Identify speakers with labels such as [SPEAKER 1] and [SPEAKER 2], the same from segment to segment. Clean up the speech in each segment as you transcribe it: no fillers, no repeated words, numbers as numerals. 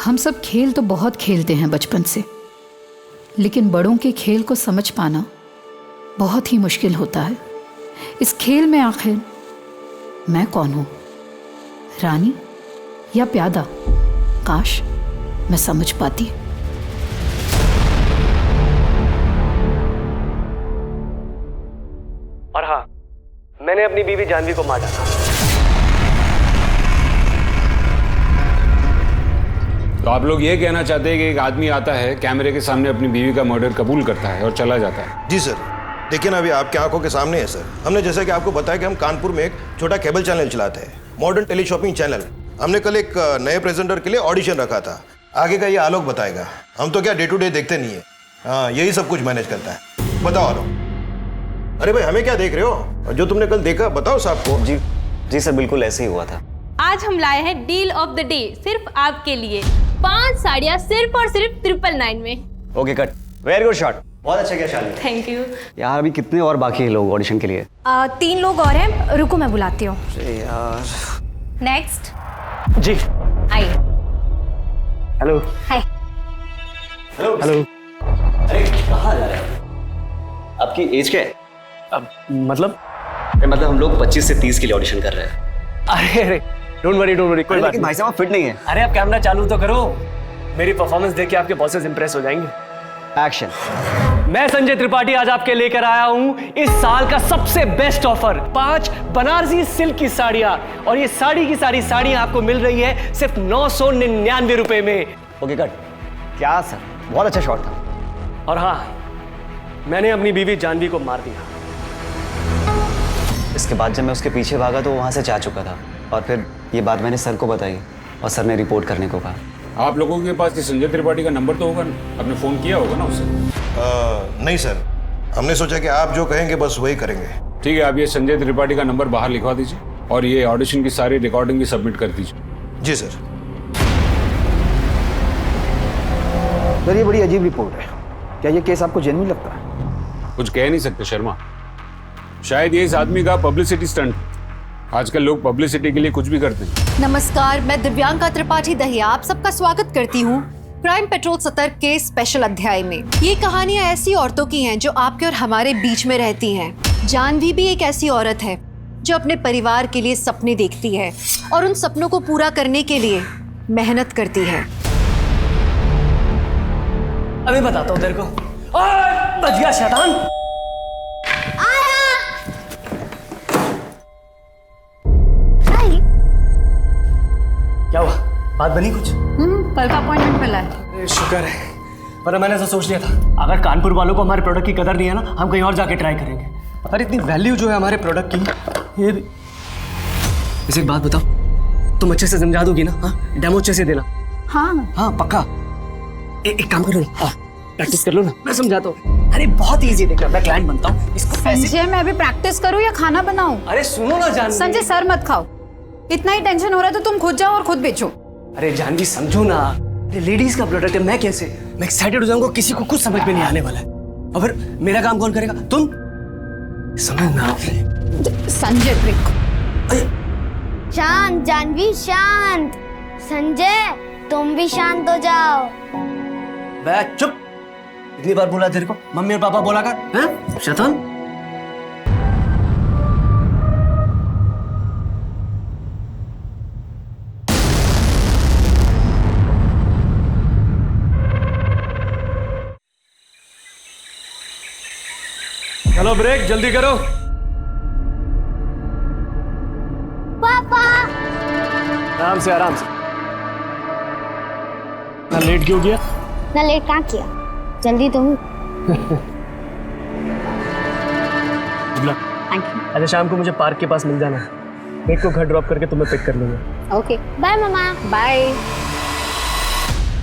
[SPEAKER 1] हम सब खेल तो बहुत खेलते हैं बचपन से, लेकिन बड़ों के खेल को समझ पाना बहुत ही मुश्किल होता है। इस खेल में आखिर मैं कौन हूँ, रानी या प्यादा? काश मैं समझ पाती।
[SPEAKER 2] और हाँ, मैंने अपनी बीवी जानवी को मार डाला।
[SPEAKER 3] तो आप लोग ये कहना चाहते हैं कि एक आदमी आता है, कैमरे के सामने अपनी बीवी का मर्डर कबूल करता है और चला जाता है?
[SPEAKER 4] जी सर, लेकिन अभी आपकी आंखों के सामने है सर। हमने जैसा कि आपको बताया कि हम कानपुर में एक छोटा केबल चैनल चलाते हैं, मॉडर्न टेली शॉपिंग चैनल। हमने कल एक नए प्रेजेंटर के लिए ऑडिशन रखा था। आगे का ये आलोक बताएगा। हम तो क्या डे टू डे देखते नहीं है। हाँ, यही सब कुछ मैनेज करता है। बताओ आलोक। अरे भाई, हमें क्या देख रहे हो? जो तुमने कल देखा बताओ साहब को।
[SPEAKER 5] जी सर, बिल्कुल ऐसे ही हुआ था।
[SPEAKER 6] आज हम लाए हैं डील ऑफ द डे सिर्फ आपके लिए। 5 साड़ियाँ सिर्फ और सिर्फ 999 में।
[SPEAKER 5] Okay cut, very good shot, बहुत अच्छा किया शालिनी।
[SPEAKER 6] थैंक यू
[SPEAKER 5] यार अभी कितने और बाकी हैं लोग ऑडिशन के लिए?
[SPEAKER 7] 3 लोग और हैं, रुको मैं बुलाती हूँ।
[SPEAKER 5] यार
[SPEAKER 7] नेक्स्ट
[SPEAKER 2] जी,
[SPEAKER 7] आइए।
[SPEAKER 5] Hello
[SPEAKER 7] hi.
[SPEAKER 5] Hello hello. अरे कहाँ जा रहे हैं? आपकी एज क्या है?
[SPEAKER 2] अब मतलब
[SPEAKER 5] हम लोग 25 से 30 के लिए ऑडिशन कर रहे हैं।
[SPEAKER 2] अरे डोंट वरी कोई बात
[SPEAKER 5] लेकिन भाई साहब फिट नहीं है।
[SPEAKER 2] अरे आप कैमरा चालू तो करो, मेरी परफॉर्मेंस देख के आपके बॉसेस इंप्रेस हो जाएंगे।
[SPEAKER 5] एक्शन।
[SPEAKER 2] मैं संजय त्रिपाठी आज आपके लेकर आया हूं इस साल का सबसे बेस्ट ऑफर, 5 बनारसी सिल्क की साड़ियां, और ये साड़ी की सारी साड़ियां आपको मिल रही है सिर्फ 999 रुपए में।
[SPEAKER 5] Okay cut. क्या सर, बहुत अच्छा शॉट था।
[SPEAKER 2] और हाँ, मैंने अपनी बीवी जानवी को मार दिया।
[SPEAKER 5] इसके बाद जब मैं उसके पीछे भागा तो वो वहाँ से जा चुका था, और फिर ये बात मैंने सर को बताई और सर ने रिपोर्ट करने को कहा।
[SPEAKER 3] आप लोगों के पास संजय त्रिपाठी का नंबर तो होगा ना? आपने फोन किया होगा ना उसे?
[SPEAKER 4] नहीं सर, हमने सोचा कि आप जो कहेंगे बस वही करेंगे।
[SPEAKER 3] ठीक है, आप ये संजय त्रिपाठी का नंबर बाहर लिखवा दीजिए और ये ऑडिशन की सारी रिकॉर्डिंग भी सबमिट कर दीजिए।
[SPEAKER 4] जी सर।
[SPEAKER 8] सर ये बड़ी अजीब रिपोर्ट है। क्या ये केस आपको जेन्युइन लगता है?
[SPEAKER 3] कुछ कह नहीं सकते शर्मा, शायद ये इस आदमी का पब्लिसिटी स्टंट। आजकल लोग पब्लिसिटी के लिए कुछ भी करते हैं।
[SPEAKER 7] नमस्कार, मैं दिव्यांका त्रिपाठी दहिया आप सबका स्वागत करती हूँ क्राइम पेट्रोल सतर्क के स्पेशल अध्याय में। ये कहानियाँ ऐसी औरतों की हैं जो आपके और हमारे बीच में रहती हैं। जानवी भी एक ऐसी औरत है जो अपने परिवार के लिए सपने देखती है और उन सपनों को पूरा करने के लिए मेहनत करती है।
[SPEAKER 2] अभी बताता हूँ तेरे को। बच गया शैतान। क्या हुआ, बात बनी कुछ?
[SPEAKER 1] कल का अपॉइंटमेंट मिला है।
[SPEAKER 2] शुक्र है, पर मैंने तो सोच लिया था अगर कानपुर वालों को हमारे प्रोडक्ट की कदर नहीं है ना, हम कहीं और जाके ट्राई करेंगे। अरे इतनी वैल्यू जो है हमारे प्रोडक्ट की, ये इसे एक बात बताओ, तुम अच्छे से समझा दोगी ना? हाँ, डेमो अच्छे से देना। हाँ पक्का। एक काम करो ना, प्रैक्टिस कर लो ना, मैं समझाता हूँ। अरे बहुत इजी है, देखना मैं क्लाइंट बनता हूँ इसको।
[SPEAKER 1] संजय, मैं अभी प्रैक्टिस करूँ या खाना बनाऊँ?
[SPEAKER 2] अरे सुनो ना जानवी।
[SPEAKER 1] संजय, सर मत खाओ। इतना ही टेंशन हो रहा है तो तुम खुद जाओ और खुद बेचो।
[SPEAKER 2] अरे जानवी समझो ना, ये लेडीज का प्रोडक्ट है, मैं कैसे मैं एक्साइटेड हो जाऊंगा, किसी को कुछ समझ में नहीं आने वाला है। और फिर मेरा काम कौन करेगा? तुम समझ ना।
[SPEAKER 1] संजय ब्रेक।
[SPEAKER 9] शांत जानवी, शांत। संजय तुम भी शांत हो जाओ।
[SPEAKER 2] बे चुप, इतनी बार बोला तेरे को, मम्मी और पापा बोला कर, हैं शैतान। चलो ब्रेक जल्दी करो।
[SPEAKER 9] पापा।
[SPEAKER 2] आराम से आराम से। ना लेट क्यों किया?
[SPEAKER 9] ना लेट कहाँ किया, जल्दी तो हूँ। Thank you.
[SPEAKER 2] अच्छा शाम को मुझे पार्क के पास मिल जाना है, ब्रेक को घर ड्रॉप करके तुम्हें पिक कर लूंगा।
[SPEAKER 7] ओके,
[SPEAKER 9] बाय मामा।
[SPEAKER 7] बाय।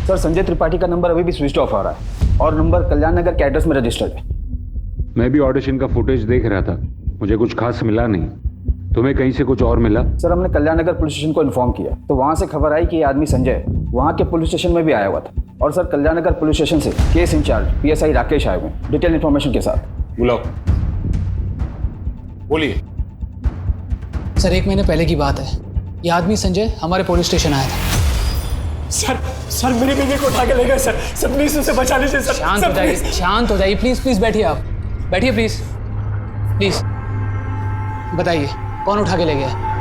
[SPEAKER 8] सर संजय त्रिपाठी का नंबर अभी भी स्विच ऑफ आ रहा है और नंबर कल्याण नगर के एड्रेस में रजिस्टर्ड है।
[SPEAKER 3] मैं भी ऑडिशन का फुटेज देख रहा था, मुझे कुछ खास मिला नहीं। तुम्हें कहीं से कुछ और मिला?
[SPEAKER 8] सर हमने कल्याण नगर पुलिस स्टेशन को इन्फॉर्म किया तो वहाँ से खबर आई कि ये आदमी संजय वहाँ के पुलिस स्टेशन में भी आया हुआ था। और सर कल्याण नगर पुलिस स्टेशन से केस इंचार्ज PSI राकेश आए हुए डिटेल इन्फॉर्मेशन के साथ।
[SPEAKER 3] बुलाओ। बोलिए।
[SPEAKER 10] सर 1 महीने पहले की बात है, ये आदमी संजय हमारे पुलिस स्टेशन आया था।
[SPEAKER 2] सर सर मेरी बीवी को उठा के ले गए सर। सर प्लीज उसे बचा लीजिए सर।
[SPEAKER 10] शांत हो जाइए, शांत हो जाइए, प्लीज प्लीज बैठिए आप, बैठिए प्लीज प्लीज। बताइए कौन उठा के ले गया?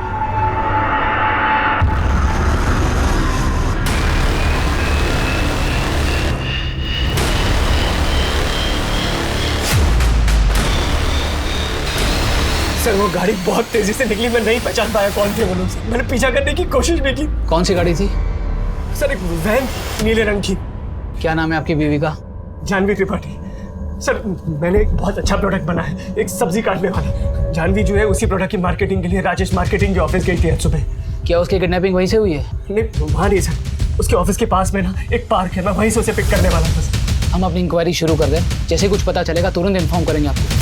[SPEAKER 2] सर वो गाड़ी बहुत तेजी से निकली, मैं नहीं पहचान पाया कौन थे वो लोग सर। मैंने पीछा करने की कोशिश भी की।
[SPEAKER 10] कौन सी गाड़ी थी?
[SPEAKER 2] सर एक वैन नीले रंग की।
[SPEAKER 10] क्या नाम है आपकी बीवी का?
[SPEAKER 2] जानवी त्रिपाठी। सर मैंने एक बहुत अच्छा प्रोडक्ट बना है, एक सब्जी काटने वाला। जानवी जो है उसी प्रोडक्ट की मार्केटिंग के लिए राजेश मार्केटिंग के ऑफिस गई थी आज सुबह।
[SPEAKER 10] क्या उसकी किडनैपिंग वहीं से हुई है?
[SPEAKER 2] नहीं वहाँ नहीं सर, उसके ऑफिस के पास में ना एक पार्क है, मैं वहीं से उसे पिक करने वाला था सर।
[SPEAKER 10] हम अपनी इंक्वायरी शुरू कर दें, जैसे कुछ पता चलेगा तुरंत इन्फॉर्म करेंगे आपको।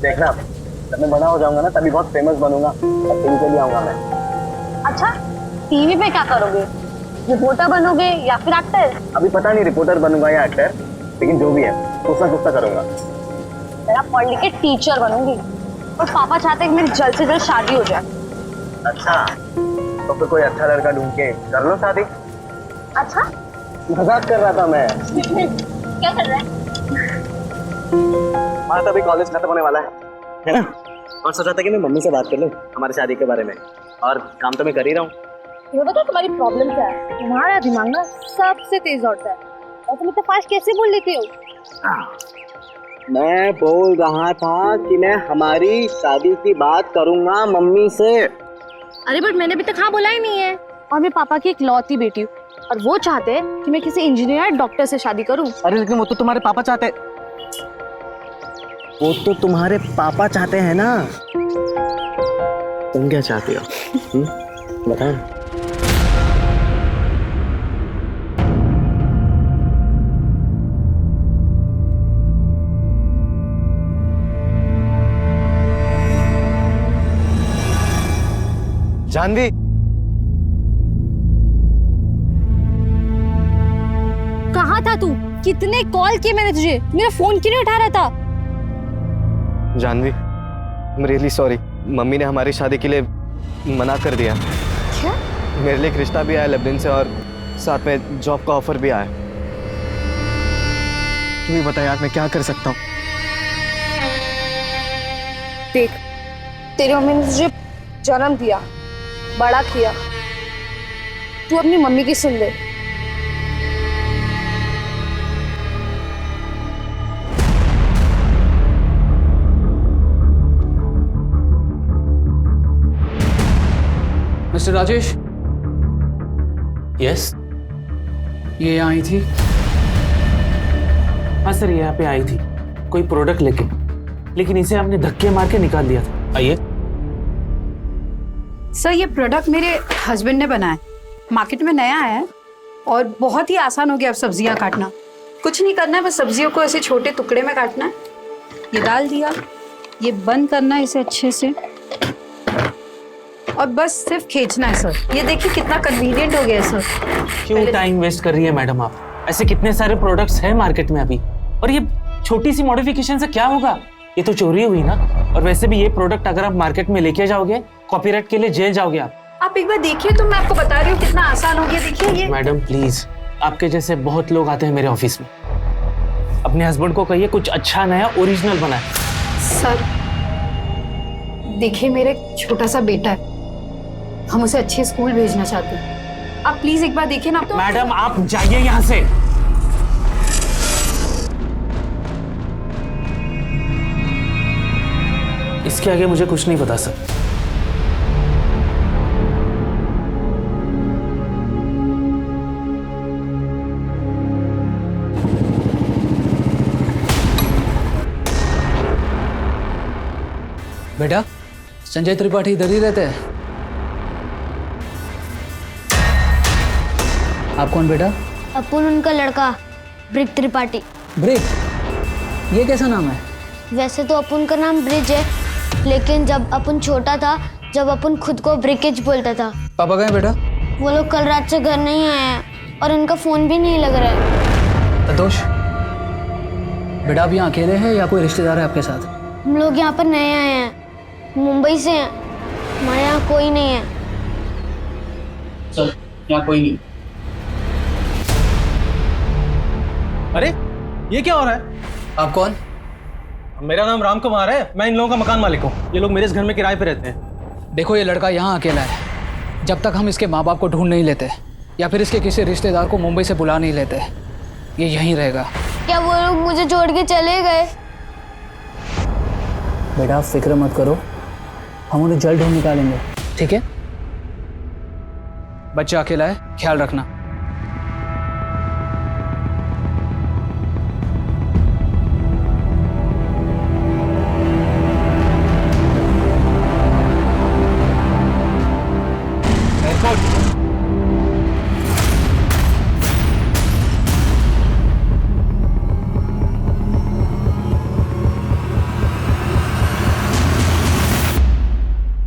[SPEAKER 11] देखना जब मैं बड़ा हो जाऊंगा ना तभी बहुत फेमस बनूंगा, टीवी पे भी आऊंगा मैं।
[SPEAKER 9] अच्छा, टीवी पे क्या करोगे? रिपोर्टर बनोगे या फिर एक्टर?
[SPEAKER 11] अभी पता नहीं रिपोर्टर बनूंगा या एक्टर, लेकिन जो भी है कुछ ना कुछ तो करूंगा।
[SPEAKER 9] मैं पढ़ लिख के टीचर बनूंगी और पापा चाहते हैं कि मेरी जल्द से जल्द शादी हो जाए।
[SPEAKER 11] अच्छा तो फिर कोई अच्छा लड़का ढूंढ के कर लो शादी।
[SPEAKER 9] अच्छा
[SPEAKER 11] मजाक कर रहा था मैं।
[SPEAKER 9] क्या कर रहा है?
[SPEAKER 11] हमारा तो अभी कॉलेज खत्म होने वाला है ना, और सोचा था कि मैं मम्मी से बात कर लूं हमारे शादी के बारे में, और काम तो मैं कर ही रहा हूँ।
[SPEAKER 9] ये बताओ तुम्हारी प्रॉब्लम क्या है? तुम्हारा दिमाग ना सबसे तेज दौड़ता है और तुम इतना फास्ट कैसे बोल लेते हो?
[SPEAKER 11] मैं बोल रहा था कि मैं हमारी शादी की बात करूंगा मम्मी से।
[SPEAKER 9] अरे बट मैंने अभी तक हाँ बोला ही नहीं है। और मैं पापा की इकलौती बेटी हूँ और वो चाहते हैं कि मैं किसी इंजीनियर या डॉक्टर से शादी करूँ।
[SPEAKER 11] अरे लेकिन वो तो तुम्हारे पापा चाहते हैं। वो तो तुम्हारे पापा चाहते हैं ना, तुम क्या चाहती हो? बताओ। जानवी,
[SPEAKER 9] कहाँ था तू? कितने कॉल किए मैंने तुझे, मेरा फोन क्यों नहीं उठा रहा था?
[SPEAKER 11] Janvi I am really sorry, mummy ने हमारी शादी के लिए मना कर दिया।
[SPEAKER 9] क्या?
[SPEAKER 11] मेरे लिए एक रिश्ता भी आया लेबनान से और साथ में जॉब का ऑफर भी आया। तुम ही बता यार मैं क्या कर सकता हूँ।
[SPEAKER 9] देख, तेरी मम्मी ने तुझे जन्म दिया, बड़ा किया, तू अपनी मम्मी की सुन ले।
[SPEAKER 10] मिस्टर राजेश।
[SPEAKER 2] यस
[SPEAKER 10] ये यहाँ आई थी?
[SPEAKER 2] हाँ सर यहाँ पे आई थी कोई प्रोडक्ट लेके, लेकिन इसे हमने धक्के मार के निकाल दिया था। आइए।
[SPEAKER 1] सर ये प्रोडक्ट मेरे हस्बैंड ने बनाया, मार्केट में नया आया है और बहुत ही आसान हो गया अब सब्जियां काटना। कुछ नहीं करना है, बस सब्जियों को ऐसे छोटे टुकड़े में काटना है। ये डाल दिया, ये बंद करना है इसे अच्छे से और बस सिर्फ खींचना है सर। ये देखिए कितना कन्वीनियंट हो गया है सर।
[SPEAKER 2] क्यों टाइम वेस्ट कर रही है मैडम आप? ऐसे कितने सारे प्रोडक्ट्स हैं मार्केट में अभी, और ये छोटी सी मॉडिफिकेशन से क्या होगा? ये तो चोरी हुई ना। और वैसे भी ये प्रोडक्ट अगर आप मार्केट में लेके जाओगे कॉपीराइट के लिए जेल जाओगे आप
[SPEAKER 1] एक बार देखिए तो मैं आपको बता रही हूँ कितना आसान हो गया। देखिए ये।
[SPEAKER 2] मैडम प्लीज, आपके जैसे बहुत लोग आते हैं मेरे ऑफिस में, अपने हस्बैंड को कहिए कुछ अच्छा नया ओरिजिनल बनाए।
[SPEAKER 1] सर देखिए मेरा एक छोटा सा बेटा है, हम उसे अच्छे स्कूल भेजना चाहते हैं, आप प्लीज एक बार देखिए ना। तो
[SPEAKER 2] मैडम आप जाइए यहाँ से। इसके आगे मुझे कुछ नहीं पता सर।
[SPEAKER 10] बेटा संजय त्रिपाठी इधर ही रहते हैं? आप कौन बेटा?
[SPEAKER 12] अपुन उनका लड़का, ब्रिक त्रिपाठी।
[SPEAKER 10] ब्रिक? ये कैसा नाम है?
[SPEAKER 12] वैसे तो अपुन का नाम ब्रिज है, लेकिन जब अपुन छोटा था, जब अपुन खुद को ब्रिकेज बोलता था।
[SPEAKER 10] पापा गए बेटा?
[SPEAKER 12] वो लोग कल रात से घर नहीं आए हैं और उनका फोन भी नहीं लग रहा है।
[SPEAKER 10] संतोष, बेटा आप यहाँ अकेले हैं या कोई रिश्तेदार है आपके साथ?
[SPEAKER 12] हम लोग यहाँ पर नए आए हैं, मुंबई से हैं, हमारे यहाँ कोई नहीं है।
[SPEAKER 10] सर, यहाँ कोई नहीं।
[SPEAKER 2] अरे ये क्या हो रहा है?
[SPEAKER 10] आप कौन?
[SPEAKER 2] मेरा नाम राम कुमार है, मैं इन लोगों का मकान मालिक हूँ। ये लोग मेरे इस घर में किराए पे रहते हैं।
[SPEAKER 10] देखो ये लड़का यहाँ अकेला है। जब तक हम इसके माँ बाप को ढूंढ नहीं लेते या फिर इसके किसी रिश्तेदार को मुंबई से बुला नहीं लेते, ये यहीं रहेगा।
[SPEAKER 12] क्या वो लोग मुझे छोड़ के चले गए?
[SPEAKER 10] बेटा आप फिक्र मत करो, हम उन्हें जल्द ढूंढ निकालेंगे, ठीक है? बच्चा अकेला है, ख्याल रखना।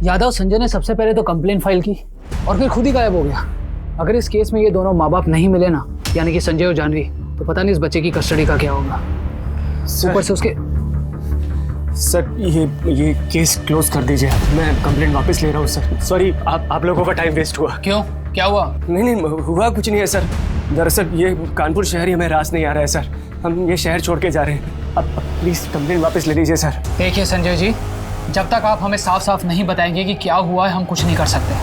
[SPEAKER 10] यादव संजय ने सबसे पहले तो कंप्लेंट फाइल की और फिर खुद ही गायब हो गया। अगर इस केस में ये दोनों माँ बाप नहीं मिले ना, यानी कि संजय और जानवी, तो पता नहीं इस बच्चे की कस्टडी का क्या होगा। ऊपर से उसके
[SPEAKER 2] सर ये केस क्लोज कर दीजिए, मैं कंप्लेंट वापस ले रहा हूँ सर। सॉरी, आप लोगों का टाइम वेस्ट हुआ।
[SPEAKER 10] क्यों, क्या हुआ?
[SPEAKER 2] नहीं हुआ कुछ नहीं है सर। दरअसल ये कानपुर शहर ही हमें रास नहीं आ रहा है सर, हम ये शहर छोड़ के जा रहे हैं। अब प्लीज़ कंप्लेंट वापस ले लीजिए सर।
[SPEAKER 10] देखिए संजय जी, जब तक आप हमें साफ साफ नहीं बताएंगे कि क्या हुआ है, हम कुछ नहीं कर सकते।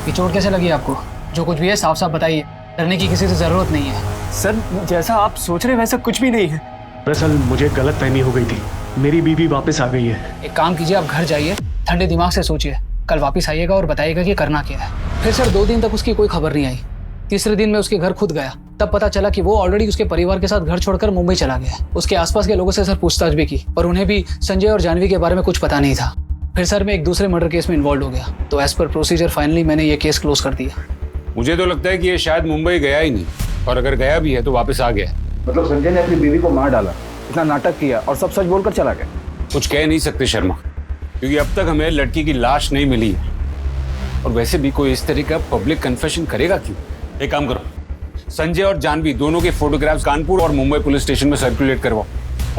[SPEAKER 10] ये चोट कैसे लगी आपको? जो कुछ भी है साफ साफ बताइए, डरने की किसी से ज़रूरत नहीं है।
[SPEAKER 2] सर जैसा आप सोच रहे हैं वैसा कुछ भी नहीं है। दरअसल मुझे गलतफहमी हो गई थी, मेरी बीवी वापस आ गई है।
[SPEAKER 10] एक काम कीजिए, आप घर जाइए, ठंडे दिमाग से सोचिए, कल वापस आइएगा और बताइएगा कि करना क्या है। फिर सर 2 दिन तक उसकी कोई खबर नहीं आई। तीसरे दिन मैं उसके घर खुद गया, तब पता चला कि वो ऑलरेडी उसके परिवार के साथ घर छोड़कर मुंबई चला गया। उसके आसपास के लोगों से सर पूछताछ भी की, पर उन्हें भी संजय और जानवी के बारे में कुछ पता नहीं था। फिर सर मैं एक दूसरे मर्डर केस में इन्वॉल्व हो गया, तो एज पर प्रोसीजर फाइनली मैंने ये केस क्लोज कर दिया।
[SPEAKER 3] मुझे तो लगता है कि ये शायद मुंबई गया ही नहीं, और अगर गया भी है तो वापस आ गया।
[SPEAKER 8] मतलब संजय ने अपनी बीवी को मार डाला, इतना नाटक किया और सब सच बोलकर चला गया।
[SPEAKER 3] कुछ कह नहीं सकते शर्मा, क्योंकि अब तक हमें लड़की की लाश नहीं मिली है। और वैसे भी कोई इस तरह का पब्लिक कन्फेशन करेगा क्यों? एक काम करो, संजय और जानवी दोनों के फोटोग्राफ्स कानपुर और मुंबई पुलिस स्टेशन में सर्कुलेट करवाओ।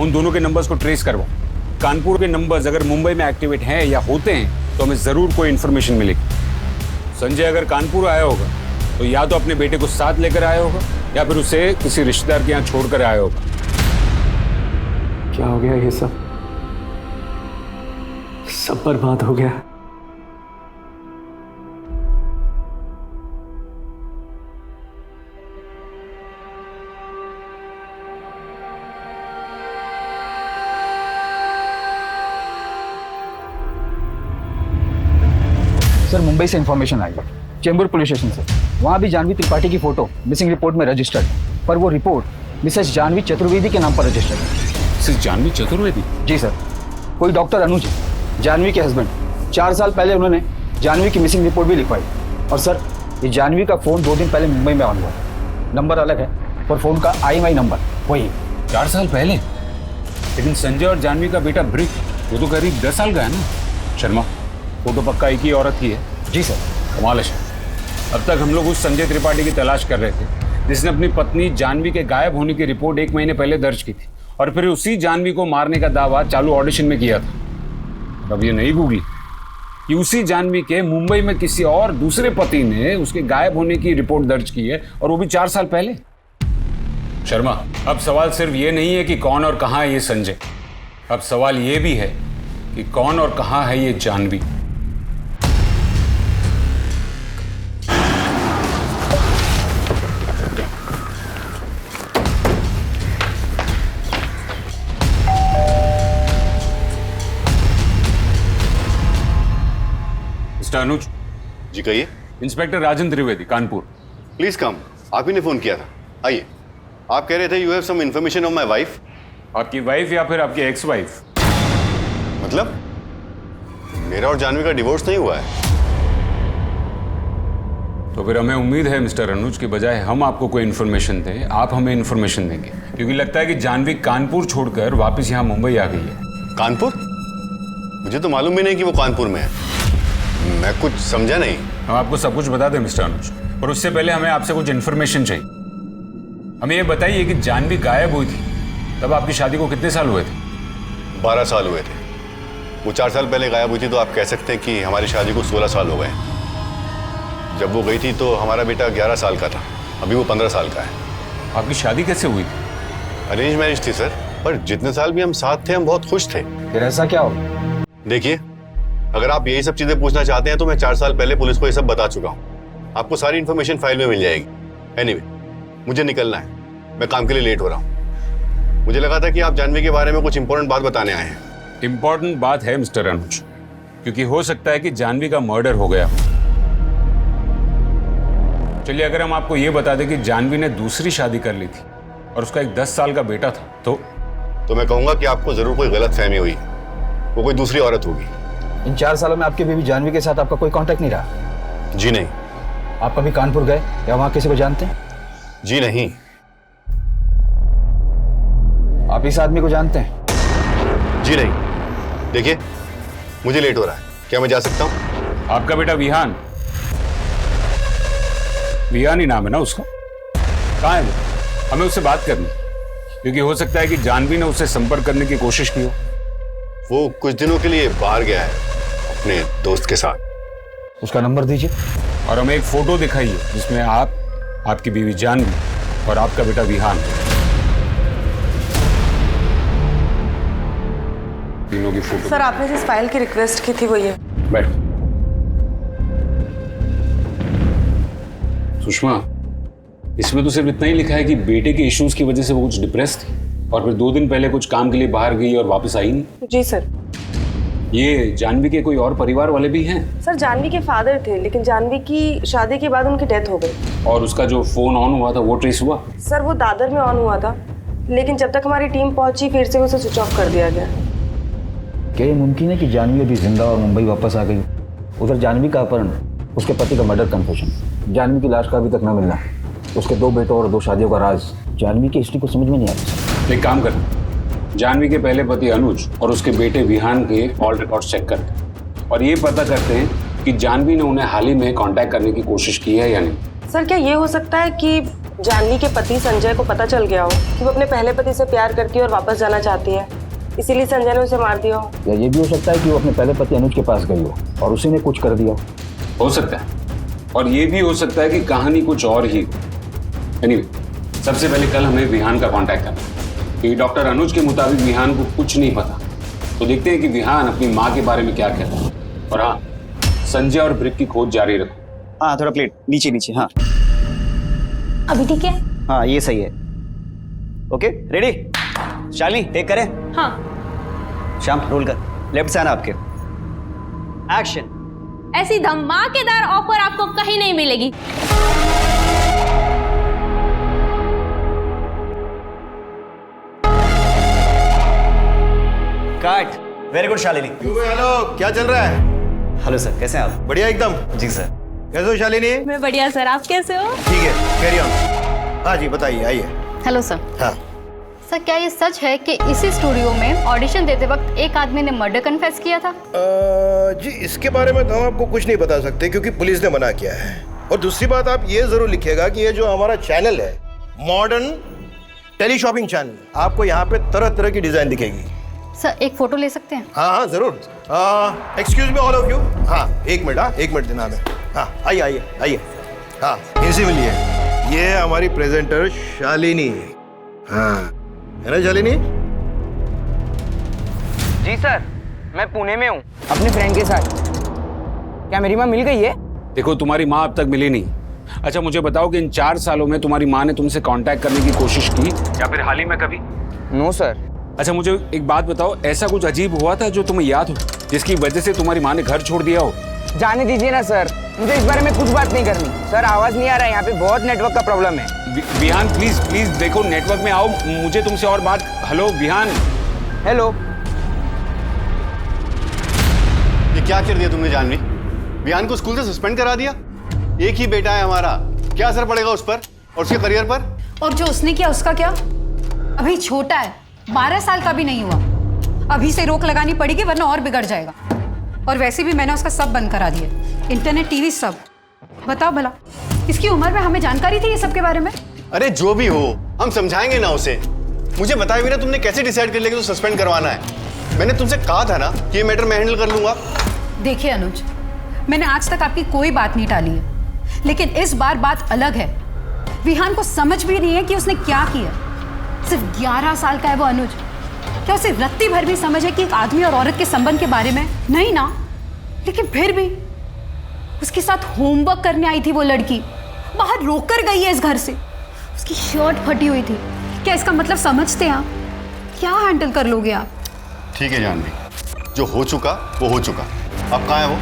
[SPEAKER 3] उन दोनों के नंबर्स को ट्रेस करवाओ। कानपुर के नंबर्स अगर मुंबई में एक्टिवेट हैं या होते हैं तो हमें ज़रूर कोई इन्फॉर्मेशन मिलेगी। संजय अगर कानपुर आया होगा तो या तो अपने बेटे को साथ लेकर आया होगा या फिर उसे किसी रिश्तेदार के यहाँ छोड़कर आया होगा।
[SPEAKER 2] क्या हो गया? ये सब बर्बाद हो गया।
[SPEAKER 8] सर मुंबई से इन्फॉर्मेशन आई है, चेंबूर पुलिस स्टेशन से। वहाँ भी जानवी त्रिपाठी की फोटो मिसिंग रिपोर्ट में रजिस्टर्ड है, पर वो रिपोर्ट मिसेस जानवी चतुर्वेदी के नाम पर रजिस्टर्ड है।
[SPEAKER 3] मिसेस जानवी चतुर्वेदी?
[SPEAKER 8] जी सर, कोई डॉक्टर अनुज जानवी के हस्बैंड। 4 साल पहले उन्होंने जानवी की मिसिंग रिपोर्ट भी लिखवाई। और सर ये जानवी का फ़ोन 2 दिन पहले मुंबई में ऑन हुआ, नंबर अलग है पर फ़ोन का IMEI नंबर वही।
[SPEAKER 3] 4 साल पहले? लेकिन संजय और जानवी का बेटा ब्रिक, वो तो करीब 10 साल का है ना? शर्मा, फोटो पक्का एक ही औरत की है?
[SPEAKER 8] जी सर।
[SPEAKER 3] कमाल है सर। अब तक हम लोग उस संजय त्रिपाठी की तलाश कर रहे थे जिसने अपनी पत्नी जानवी के गायब होने की रिपोर्ट 1 महीने पहले दर्ज की थी, और फिर उसी जानवी को मारने का दावा चालू ऑडिशन में किया था। अब ये नहीं गूगली कि उसी जानवी के मुंबई में किसी और दूसरे पति ने उसके गायब होने की रिपोर्ट दर्ज की है, और वो भी 4 साल पहले। शर्मा, अब सवाल सिर्फ ये नहीं है कि कौन और कहाँ है ये संजय, अब सवाल ये भी है कि कौन और कहाँ है ये जानवी। मिस्टर अनुज।
[SPEAKER 13] जी कहिए।
[SPEAKER 3] Inspector Rajan Trivedi, Kanpur.
[SPEAKER 13] Please come. आप ही ने फोन किया था, आइए। आप कह रहे थे you have some information of my wife.
[SPEAKER 3] आपकी वाइफ या फिर आपकी एक्स वाइफ?
[SPEAKER 13] मतलब मेरा और जानवी का डिवोर्स नहीं हुआ है?
[SPEAKER 3] तो फिर हमें उम्मीद है मिस्टर अनुज के बजाय हम आपको कोई इन्फॉर्मेशन दें, आप हमें इन्फॉर्मेशन देंगे, क्योंकि लगता है कि जानवी कानपुर छोड़कर वापस यहाँ मुंबई आ गई है।
[SPEAKER 13] कानपुर? मुझे तो मालूम भी नहीं कि वो कानपुर में है। मैं कुछ समझा नहीं।
[SPEAKER 3] हम आपको सब कुछ बता दें मिस्टर अनुज, पर उससे पहले हमें आपसे कुछ इन्फॉर्मेशन चाहिए। हमें ये बताइए कि जानवी गायब हुई थी तब आपकी शादी को कितने साल हुए थे?
[SPEAKER 13] 12 साल हुए थे। वो 4 साल पहले गायब हुई थी, तो आप कह सकते हैं कि हमारी शादी को 16 साल हो गए। जब वो गई थी तो हमारा बेटा 11 साल का था, अभी वो 15 साल का है।
[SPEAKER 3] आपकी शादी कैसे हुई थी?
[SPEAKER 13] अरेंज मैरिज थी सर, पर जितने साल भी हम साथ थे हम बहुत खुश थे।
[SPEAKER 8] फिर ऐसा क्या हो?
[SPEAKER 13] देखिए, अगर आप यही सब चीजें पूछना चाहते हैं तो मैं 4 साल पहले पुलिस को ये सब बता चुका हूँ। आपको सारी इन्फॉर्मेशन फाइल में मिल जाएगी। एनीवे, मुझे निकलना है, मैं काम के लिए लेट हो रहा हूँ। मुझे लगा था कि आप जानवी के बारे में कुछ इंपॉर्टेंट बात बताने आए हैं।
[SPEAKER 3] इंपॉर्टेंट बात है मिस्टर अनुज, क्योंकि हो सकता है कि जानवी का मर्डर हो गया। चलिए, अगर हम आपको ये बता दें कि जानवी ने दूसरी शादी कर ली थी और उसका एक 10 साल का बेटा था, तो
[SPEAKER 13] मैं कहूंगा कि आपको जरूर कोई गलत फहमी हुई, वो कोई दूसरी औरत होगी।
[SPEAKER 8] इन 4 सालों में आपकी बीवी जानवी के साथ आपका कोई कांटेक्ट नहीं रहा?
[SPEAKER 13] जी नहीं।
[SPEAKER 8] आप कभी कानपुर गए या वहां किसी को जानते हैं?
[SPEAKER 13] जी नहीं।
[SPEAKER 8] आप इस आदमी को जानते हैं?
[SPEAKER 13] जी नहीं। देखिए, मुझे लेट हो रहा है, क्या मैं जा सकता हूं?
[SPEAKER 3] आपका बेटा विहान, विहान ही नाम है ना उसका? कहाँ है वो? हमें उससे बात करनी, क्योंकि हो सकता है कि जानवी ने उससे संपर्क करने की कोशिश की हो।
[SPEAKER 13] वो कुछ दिनों के लिए बाहर गया है अपने दोस्त के साथ।
[SPEAKER 8] उसका नंबर दीजिए
[SPEAKER 3] और हमें एक फोटो दिखाइए जिसमें आप, आपकी बीवी जानवी और आपका बेटा विहान, तीनों की फोटो।
[SPEAKER 14] सर, आपने जिस फाइल की रिक्वेस्ट की थी वो ये।
[SPEAKER 3] बैठ। सुषमा, इसमें तो सिर्फ इतना ही लिखा है कि बेटे के इश्यूज की वजह से वो कुछ डिप्रेस थी और फिर 2 दिन पहले कुछ काम के लिए बाहर गई और वापस आई नहीं।
[SPEAKER 14] जी सर।
[SPEAKER 3] ये जानवी के कोई और परिवार वाले भी हैं?
[SPEAKER 14] सर, जानवी के फादर थे, लेकिन जानवी की शादी के बाद उनकी डेथ हो गई।
[SPEAKER 3] और उसका जो फोन ऑन हुआ था वो ट्रेस हुआ?
[SPEAKER 14] सर, वो दादर में ऑन हुआ था, लेकिन जब तक हमारी टीम पहुंची फिर से उसे स्विच ऑफ कर दिया गया।
[SPEAKER 8] क्या ये मुमकिन है कि जानवी अभी जिंदा और मुंबई वापस आ गई? उधर जानवी का अपहरण, उसके पति का मर्डर कन्फेशन, जानवी की लाश का अभी तक न मिलना, उसके 2 बेटों और 2 शादियों का राज, जानवी की हिस्ट्री को समझ में नहीं आता।
[SPEAKER 3] एक काम करते, जानवी के पहले पति अनुज और उसके बेटे विहान के कॉल रिकॉर्ड चेक करते और ये पता करते हैं कि जानवी ने उन्हें हाल ही में कांटेक्ट करने की कोशिश की है या नहीं।
[SPEAKER 14] सर, क्या ये हो सकता है कि जानवी के पति संजय को पता चल गया हो कि वो अपने पहले पति से प्यार करती है और वापस जाना चाहती है, इसीलिए संजय ने उसे मार दिया हो?
[SPEAKER 8] या ये भी हो सकता है कि वो अपने पहले पति अनुज के पास गई हो और उसी ने कुछ कर दिया
[SPEAKER 3] हो सकता है। और ये भी हो सकता है कि कहानी कुछ और ही। एनीवे, सबसे पहले कल हमें विहान का कांटेक्ट करना, क्योंकि डॉक्टर अनुज के मुताबिक विहान को कुछ नहीं पता। तो देखते हैं कि विहान अपनी माँ के बारे में क्या कहता है। और हाँ, संजय और ब्रिक की खोज जारी रखो।
[SPEAKER 5] हाँ, थोड़ा प्लेट नीचे नीचे। हाँ
[SPEAKER 6] अभी ठीक है?
[SPEAKER 5] हाँ, ये सही है। Okay, ready? शालिनी, टेक करें?
[SPEAKER 6] हाँ।
[SPEAKER 5] श्याम, रोल कर। लेफ्ट से आना आपके। एक्शन।
[SPEAKER 6] ऐसी धमाकेदार ऑफर आपको कहीं नहीं मिलेगी।
[SPEAKER 5] Cut. Very good Shalini.
[SPEAKER 4] Hello, क्या चल रहा है?
[SPEAKER 5] हेलो सर, कैसे हैं आप?
[SPEAKER 4] बढ़िया एकदम।
[SPEAKER 5] जी सर।
[SPEAKER 4] कैसे हो शालिनी?
[SPEAKER 6] मैं बढ़िया सर, आप कैसे हो?
[SPEAKER 4] ठीक है, कैरी ऑन। हाँ जी, बताइए, आइए।
[SPEAKER 15] Hello sir.
[SPEAKER 4] हाँ
[SPEAKER 15] सर, क्या ये सच है कि इसी स्टूडियो में ऑडिशन देते वक्त एक आदमी ने मर्डर कन्फेस किया था?
[SPEAKER 4] जी, इसके बारे में तो हम आपको कुछ नहीं बता सकते क्योंकि पुलिस ने मना किया है। और दूसरी बात, आप ये जरूर लिखिएगा कि ये जो हमारा चैनल है, मॉडर्न टेली शॉपिंग चैनल, आपको यहाँ पे तरह तरह की डिजाइन दिखेगी।
[SPEAKER 15] सर, एक फोटो ले सकते हैं?
[SPEAKER 4] हाँ हाँ जरूर। Excuse me all of you. हाँ, 1 मिनट। हाँ, 1 मिनट देना हमें। हाँ, आइए आइए आइए। हाँ, इनसे मिलिए। ये हमारी प्रेजेंटर शालिनी। हाँ, है ना शालिनी?
[SPEAKER 16] जी सर, मैं पुणे में हूँ अपने फ्रेंड के साथ। क्या मेरी माँ मिल गई है?
[SPEAKER 3] देखो, तुम्हारी माँ अब तक मिली नहीं। अच्छा, मुझे बताओ कि इन 4 सालों में तुम्हारी माँ ने तुमसे कांटेक्ट करने की कोशिश की या फिर हाल ही में कभी?
[SPEAKER 16] No sir.
[SPEAKER 3] अच्छा, मुझे एक बात बताओ, ऐसा कुछ अजीब हुआ था जो तुम्हें याद हो, जिसकी वजह से तुम्हारी माँ ने घर छोड़ दिया हो?
[SPEAKER 16] जाने दीजिए ना सर, मुझे इस बारे में कुछ बात नहीं करनी। सर, आवाज नहीं आ रहा है, यहाँ पे बहुत नेटवर्क का प्रॉब्लम है।
[SPEAKER 3] विहान, प्लीज प्लीज देखो, नेटवर्क में आओ, मुझे तुमसे और बात। हेलो विहान।
[SPEAKER 16] हेलो।
[SPEAKER 13] ये क्या कर दिया तुमने जानवी? विहान को स्कूल से सस्पेंड करा दिया? एक ही बेटा है हमारा, क्या असर पड़ेगा उस पर और उसके करियर पर?
[SPEAKER 7] और जो उसने किया उसका क्या? अभी छोटा है, 12 साल का भी नहीं हुआ। अभी से रोक लगानी पड़ेगी वरना और बिगड़ जाएगा। और वैसे भी मैंने उसका सब बंद करा दिया, इंटरनेट, टीवी सब। बताओ भला, इसकी उम्र में हमें जानकारी थी ये सब के बारे में?
[SPEAKER 13] अरे जो भी हो, हम समझाएंगे ना उसे। मुझे बताया भी ना तुमने कैसे डिसाइड कर लिया कि तो सस्पेंड करवाना है? मैंने तुमसे कहा था ना कि ये मैटर मैं हैंडल कर लूंगा।
[SPEAKER 7] देखिए अनुज, मैंने आज तक आपकी कोई बात नहीं टाली है, लेकिन इस बार बात अलग है। विहान को समझ भी नहीं है कि उसने क्या किया। सिर्फ 11 साल का है वो अनुज। क्या उसे रत्ती भर भी समझ है कि एक आदमी और औरत के संबंध के बारे में? नहीं ना। लेकिन फिर भी उसके साथ होमवर्क करने आई थी वो लड़की, बाहर रोककर गई है इस घर से। उसकी शर्ट फटी हुई थी। क्या इसका मतलब समझते हैं आप? क्या हैंडल कर लोगे आप?
[SPEAKER 13] ठीक है जानवी, जो हो चुका वो हो चुका। अब कहाँ है वो?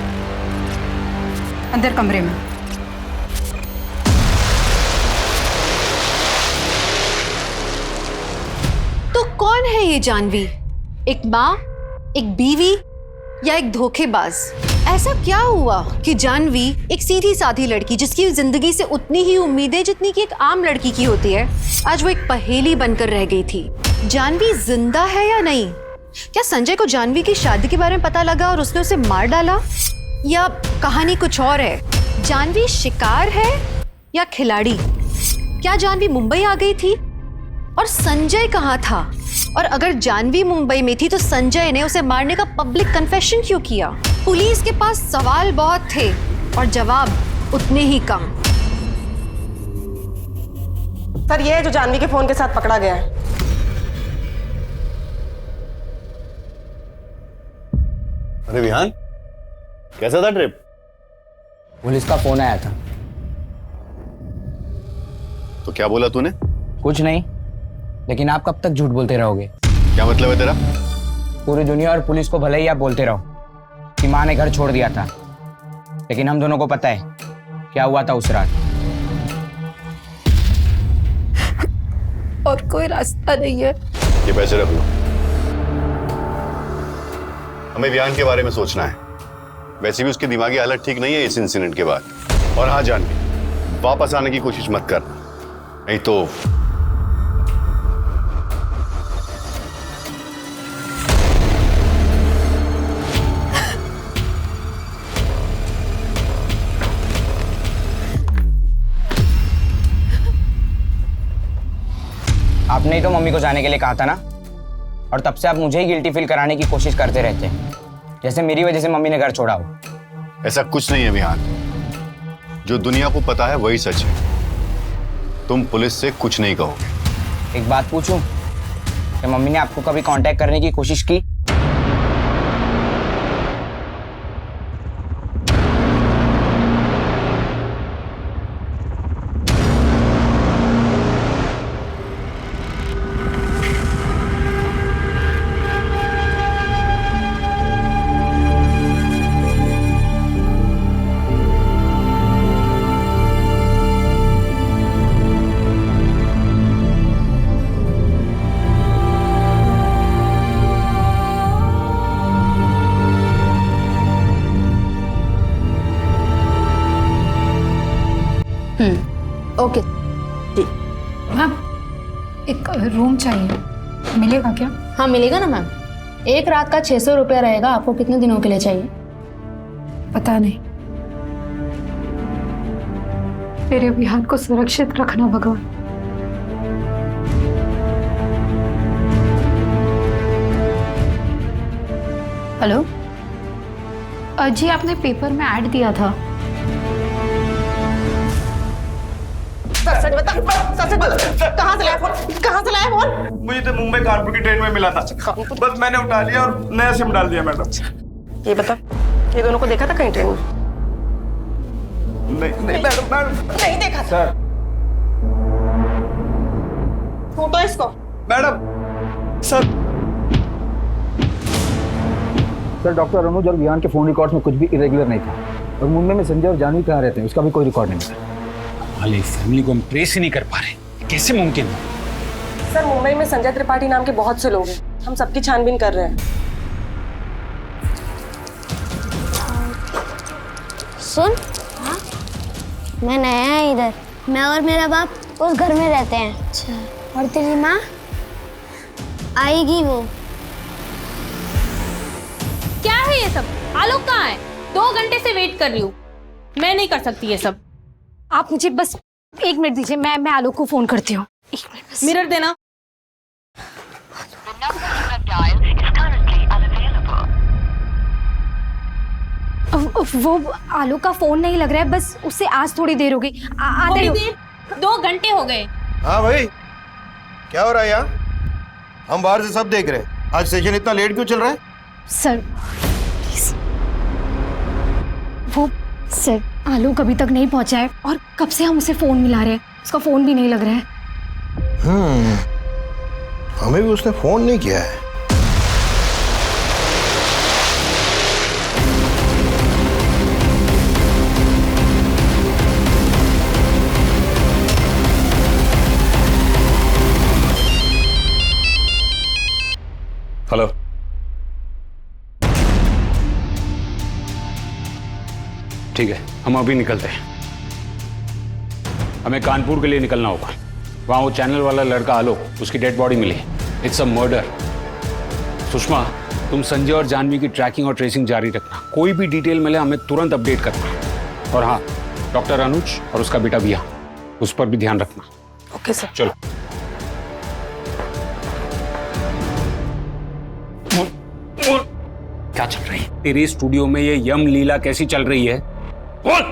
[SPEAKER 7] अंदर कमरे में। तो कौन है ये जानवी? एक माँ, एक बीवी या एक धोखेबाज? ऐसा क्या हुआ कि जानवी, एक सीधी साधी लड़की जिसकी जिंदगी से उतनी ही उम्मीदें जितनी कि एक आम लड़की की होती है, आज वो एक पहेली बनकर रह गई थी। जानवी जिंदा है या नहीं? क्या संजय को जानवी की शादी के बारे में पता लगा और उसने उसे मार डाला? या कहानी कुछ और है? जानवी शिकार है या खिलाड़ी? क्या जानवी मुंबई आ गई थी और संजय कहाँ था? और अगर जानवी मुंबई में थी तो संजय ने उसे मारने का पब्लिक कन्फेशन क्यों किया? पुलिस के पास सवाल बहुत थे और जवाब उतने ही कम।
[SPEAKER 14] सर, ये है जो जानवी के फोन के साथ पकड़ा गया है।
[SPEAKER 13] अरे विहान, कैसा था ट्रिप?
[SPEAKER 16] पुलिस का फोन आया था।
[SPEAKER 13] तो क्या बोला तूने?
[SPEAKER 16] कुछ नहीं, लेकिन आप कब तक झूठ बोलते रहोगे?
[SPEAKER 13] क्या मतलब है तेरा?
[SPEAKER 16] पूरी दुनिया और पुलिस को भले ही आप बोलते रहो कि माँ ने घर छोड़ दिया था, लेकिन हम दोनों को पता है क्या हुआ था उस रात।
[SPEAKER 1] और कोई रास्ता नहीं है।
[SPEAKER 13] ये पैसे रख लो, हमें विहान के बारे में सोचना है। वैसे भी उसकी दिमागी हालत ठीक नहीं है इस इंसिडेंट के बाद। और हाँ जानवी, वापस आने की कोशिश मत कर, नहीं तो
[SPEAKER 16] आपने ही तो मम्मी को जाने के लिए कहा था ना, और तब से आप मुझे ही गिल्टी फील कराने की कोशिश करते रहते हैं, जैसे मेरी वजह से मम्मी ने घर छोड़ा हो।
[SPEAKER 13] ऐसा कुछ नहीं है विहान, जो दुनिया को पता है वही सच है। तुम पुलिस से कुछ नहीं कहोगे।
[SPEAKER 16] एक बात पूछूं, क्या मम्मी ने आपको कभी कांटेक्ट करने की कोशिश की?
[SPEAKER 9] ओके
[SPEAKER 1] मैम, एक रूम चाहिए, मिलेगा क्या?
[SPEAKER 9] हाँ मिलेगा ना मैम। एक रात का 600 रुपया रहेगा। आपको कितने दिनों के लिए चाहिए?
[SPEAKER 1] पता नहीं। मेरे विहान को सुरक्षित रखना भगवान। हेलो जी, आपने पेपर में ऐड दिया था।
[SPEAKER 14] सच बता, कहाँ से लाया फोन? कहाँ से लाया फोन?
[SPEAKER 17] मुझे तो मुंबई कानपुर की ट्रेन में मिला था, बस मैंने उठा लिया और नया सिम डाल दिया मैडम।
[SPEAKER 14] ये बता, ये दोनों को देखा था कहीं ट्रेन में?
[SPEAKER 17] नहीं मैडम,
[SPEAKER 14] नहीं देखा
[SPEAKER 17] सर।
[SPEAKER 14] फोटो इसको।
[SPEAKER 17] मैडम सर
[SPEAKER 8] डॉक्टर अनुज और विहान के फोन रिकॉर्ड्स में कुछ भी इरेगुलर नहीं था। और मुंबई में संजय और जानवी कहाँ रहते हैं उसका भी कोई रिकॉर्ड नहीं था।
[SPEAKER 3] वाली फैमिली को हम ट्रेस ही नहीं कर पा रहे, कैसे मुमकिन है?
[SPEAKER 14] सर, मुंबई में संजय त्रिपाठी नाम के बहुत से लोग हैं, हम सबकी छानबीन कर रहे हैं।
[SPEAKER 12] सुन, मैं नया है इधर। मैं और मेरा बाप उस घर में रहते हैं। अच्छा। और तेरी माँ? आएगी वो।
[SPEAKER 6] क्या है ये सब? आलोक कहाँ है? 2 घंटे से वेट कर रही हूँ। मैं नहीं कर सकती ये सब।
[SPEAKER 9] आप मुझे बस 1 मिनट दीजिए, मैं आलोक को फोन करती हूँ। 1 मिनट बस।
[SPEAKER 6] मिरर देना।
[SPEAKER 9] वो आलोक का फोन नहीं लग रहा है, बस उससे आज थोड़ी देर हो गई। आधे
[SPEAKER 6] 2 घंटे हो गए।
[SPEAKER 4] हाँ भाई, क्या हो रहा है यहाँ? हम बाहर से सब देख रहे हैं। आज सेशन इतना लेट क्यों चल रहा है?
[SPEAKER 9] Sir please. वो सर आलोक अभी तक नहीं पहुंचा है और कब से हम उसे फोन मिला रहे हैं, उसका फोन भी नहीं लग रहा है।
[SPEAKER 4] हमें भी उसने फोन नहीं किया है।
[SPEAKER 3] हेलो। ठीक है, हम अभी निकलते हैं। हमें कानपुर के लिए निकलना होगा। वहाँ वो चैनल वाला लड़का आलोक, उसकी डेड बॉडी मिली। It's a murder. सुषमा, तुम संजय और जानवी की ट्रैकिंग और ट्रेसिंग जारी रखना। कोई भी डिटेल मिले हमें तुरंत अपडेट करना। और हाँ, डॉक्टर अनुज और उसका बेटा विया, उस पर भी ध्यान रखना।
[SPEAKER 9] Okay sir.
[SPEAKER 3] चलो। क्या चल रही है तेरे स्टूडियो में? ये यम लीला कैसी चल रही है? बोल,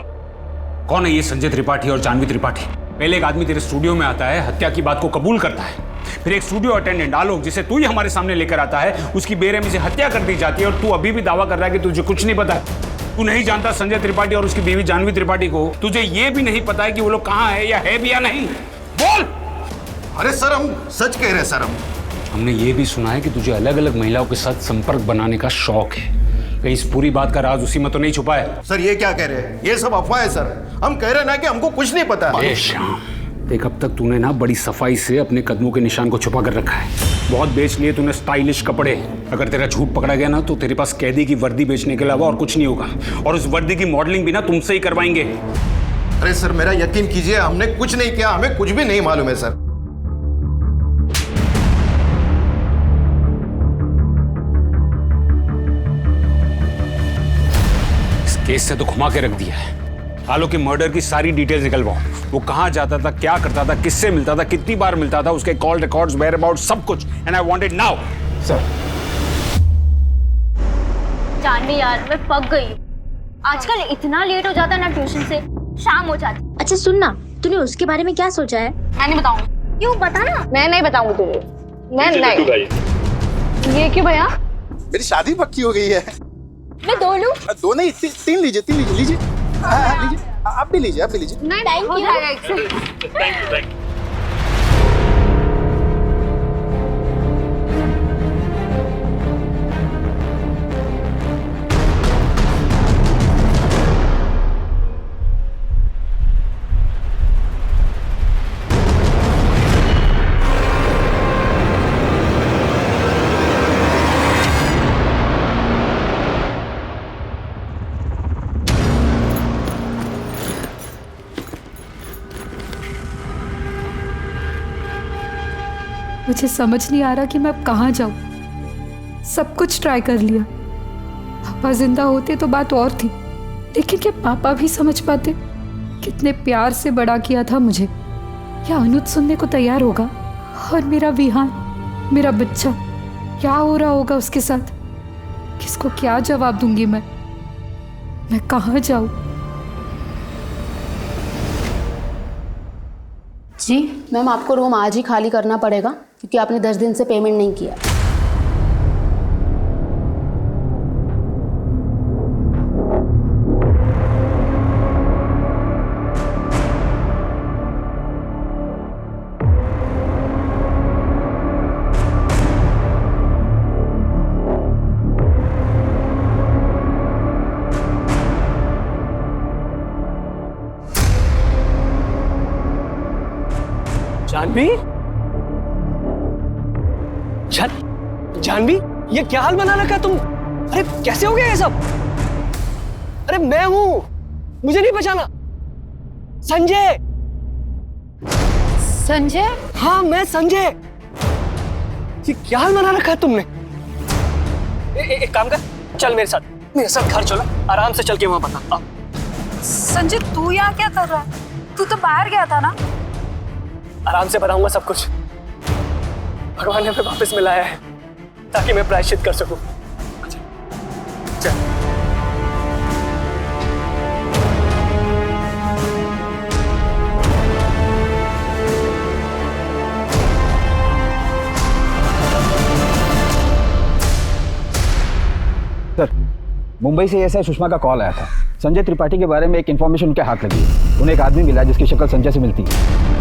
[SPEAKER 3] कौन है ये संजय त्रिपाठी और जानवी त्रिपाठी? पहले एक आदमी तेरे स्टूडियो में आता है, हत्या की बात को कबूल करता है, फिर एक स्टूडियो अटेंडेंट आलोक, जिसे तू ही हमारे सामने लेकर आता है, उसकी बेरहमी से हत्या कर दी जाती है और तू अभी भी दावा कर रहा है कि तुझे कुछ नहीं पता है। तू नहीं जानता संजय त्रिपाठी और उसकी बीवी जानवी त्रिपाठी को? तुझे ये भी नहीं पता है कि वो लोग कहाँ है या है भी या नहीं? बोल।
[SPEAKER 4] अरे सर, हम सच कह रहे हैं सर।
[SPEAKER 3] हमने ये भी सुना है कि तुझे अलग अलग महिलाओं के साथ संपर्क बनाने का शौक है। कहीं इस पूरी बात का राज उसी में तो नहीं छुपा है?
[SPEAKER 4] सर ये क्या कह रहे हैं? ये सब अफवाह है सर। हम कह रहे हैं ना कि हमको कुछ नहीं पता है।
[SPEAKER 3] देख, अब तक तूने ना बड़ी सफाई से अपने कदमों के निशान को छुपा कर रखा है। बहुत बेच लिए तूने स्टाइलिश कपड़े। अगर तेरा झूठ पकड़ा गया ना तो तेरे पास कैदी की वर्दी बेचने के अलावा और कुछ नहीं होगा। और उस वर्दी की मॉडलिंग भी ना तुमसे ही करवाएंगे।
[SPEAKER 4] अरे सर, मेरा यकीन कीजिए, हमने कुछ नहीं किया। हमें कुछ भी नहीं मालूम है सर।
[SPEAKER 3] केस से तो घुमा के रख दिया है। आलोक के मर्डर की सारी डिटेल्स निकलवाओ। वो कहां जाता था, क्या करता था, किससे मिलता था, कितनी बार मिलता था, उसके कॉल रिकॉर्ड्स, वेयर अबाउट, सब कुछ। And I want it now.
[SPEAKER 8] Sir.
[SPEAKER 15] Janvi यार, मैं पक गई। आजकल इतना लेट हो जाता ना ट्यूशन से, शाम हो जाती।
[SPEAKER 12] अच्छा सुन ना, तूने उसके बारे में क्या सोचा है?
[SPEAKER 9] मैं नहीं बताऊंगी।
[SPEAKER 15] क्यों, बता ना।
[SPEAKER 9] मैं नहीं बताऊंगी तुझे। मैं नहीं। ये क्यों भैया?
[SPEAKER 18] मेरी शादी पक्की हो गई है।
[SPEAKER 15] मैं 2 लूं?
[SPEAKER 18] 2 नहीं, 3 लीजिए। लीजिए। आप भी लीजिए।
[SPEAKER 15] नहीं, थैंक यू।
[SPEAKER 1] मुझे समझ नहीं आ रहा कि मैं अब कहाँ जाऊं। सब कुछ ट्राई कर लिया। पापा जिंदा होते तो बात और थी, लेकिन क्या पापा भी समझ पाते? कितने प्यार से बड़ा किया था मुझे। क्या अनुज सुनने को तैयार होगा? और मेरा विहान, मेरा बच्चा, क्या हो रहा होगा उसके साथ? किसको क्या जवाब दूंगी मैं कहाँ जाऊं?
[SPEAKER 19] जी मैम, आपको रूम आज ही खाली करना पड़ेगा क्योंकि आपने 10 दिन से पेमेंट नहीं किया।
[SPEAKER 2] जानवी? जानवी, ये क्या हाल बना रखा तुम? अरे कैसे हो गया ये सब? अरे मैं हूं, मुझे नहीं पहचाना? संजय।
[SPEAKER 7] संजय?
[SPEAKER 2] हाँ मैं संजय। ये क्या हाल बना रखा है तुमने? एक काम कर, चल मेरे साथ घर चलो, आराम से चल के वहां बता। आओ।
[SPEAKER 9] संजय तू यहाँ क्या कर रहा है? तू तो बाहर गया था ना?
[SPEAKER 2] आराम से बताऊंगा सब कुछ। भगवान ने हमें वापस मिलाया है ताकि मैं प्रायश्चित कर सकूं। चल।
[SPEAKER 8] सर, मुंबई से एसआई सुषमा का कॉल आया था। संजय त्रिपाठी के बारे में एक इन्फॉर्मेशन उनके हाथ लगी है। उन्हें एक आदमी मिला जिसकी शक्ल संजय से मिलती है।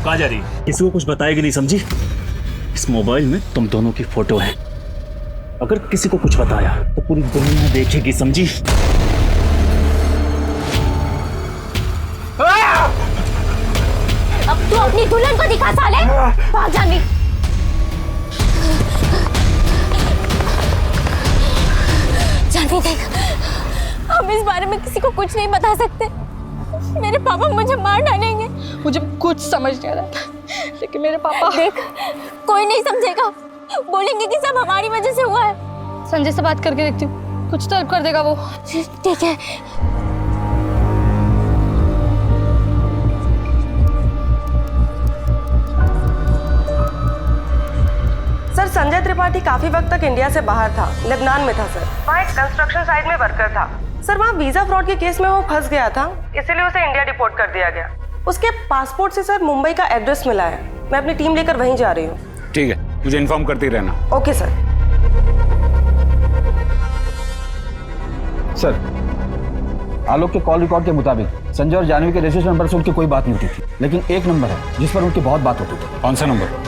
[SPEAKER 11] कहाँ जा रही है? किसी को कुछ बताएगी नहीं, समझी? इस मोबाइल में तुम दोनों की फोटो है। अगर किसी को कुछ बताया तो पूरी दुनिया देखेगी, समझी?
[SPEAKER 12] अब तू अपनी दुल्हन को दिखा साले। भाग जानवी। जानवी देख, हम इस बारे में किसी को कुछ नहीं बता सकते। मेरे पापा मुझे मार डालेंगे।
[SPEAKER 9] मुझे कुछ समझ नहीं आ रहा था, लेकिन मेरे पापा
[SPEAKER 12] देख, कोई नहीं समझेगा। बोलेंगे कि सब हमारी वजह से हुआ है।
[SPEAKER 15] संजय से बात करके देखती हूँ, कुछ तो हेल्प कर देगा वो।
[SPEAKER 12] ठीक है।
[SPEAKER 14] सर, संजय त्रिपाठी काफी वक्त तक इंडिया से बाहर था, लेबनान में था सर। वहाँ एक कंस्ट्रक्शन साइट में वर्कर था सर। वहाँ वीजा फ्रॉड के केस में वो फंस गया था, इसीलिए उसे इंडिया डिपोर्ट कर दिया गया। उसके पासपोर्ट से सर मुंबई का एड्रेस मिला है। मैं अपनी टीम लेकर वहीं जा रही हूँ।
[SPEAKER 3] ठीक है, मुझे इन्फॉर्म करती रहना।
[SPEAKER 14] Okay sir.
[SPEAKER 8] सर, आलोक के कॉल रिकॉर्ड के मुताबिक संजय और जानवी के रजिस्ट्रेशन नंबर से उनकी कोई बात नहीं होती थी, लेकिन एक नंबर है जिस पर उनकी बहुत बात होती थी।
[SPEAKER 3] कौन सा नंबर?